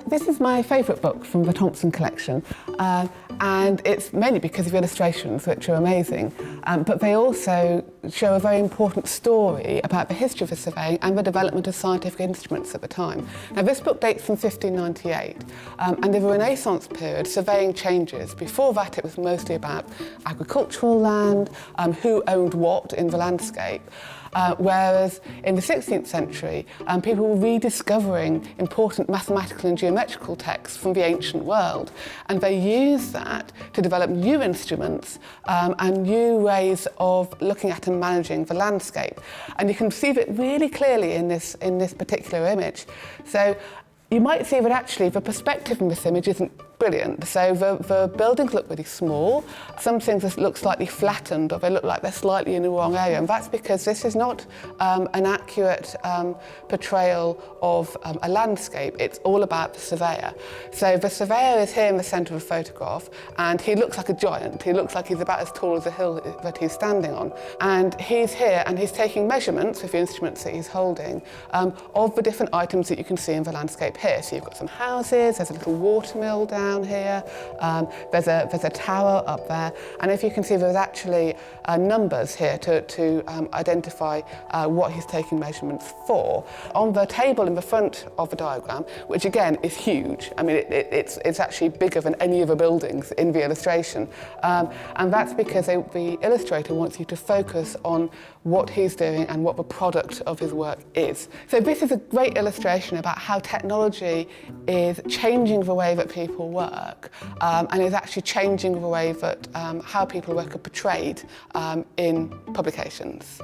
This is my favourite book from the Thompson collection, and it's mainly because of illustrations, which are amazing, but they also show a very important story about the history of the surveying and the development of scientific instruments at the time. Now, this book dates from 1598, and in the Renaissance period, surveying changes. Before that, it was mostly about agricultural land, who owned what in the landscape. Whereas in the 16th century, people were rediscovering important mathematical and geometrical texts from the ancient world, and they used that to develop new instruments and new ways of looking at and managing the landscape. And you can see that really clearly in this particular image. So you might see that actually the perspective in this image isn't brilliant. So the buildings look really small. Some things look slightly flattened, or they look like they're slightly in the wrong area, and that's because this is not an accurate portrayal of a landscape. It's all about the surveyor. So the surveyor is here in the centre of the photograph, and he looks like a giant. He looks like he's about as tall as the hill that he's standing on. And he's here, and he's taking measurements with the instruments that he's holding of the different items that you can see in the landscape here. So you've got some houses, there's a little watermill down here, there's a tower up there, and if you can see, there's actually numbers here to identify what he's taking measurements for. On the table in the front of the diagram, which again is huge, I mean it's actually bigger than any of the buildings in the illustration, and that's because the illustrator wants you to focus on what he's doing and what the product of his work is. So this is a great illustration about how technology is changing the way that people work, and is actually changing the way that how people work are portrayed in publications.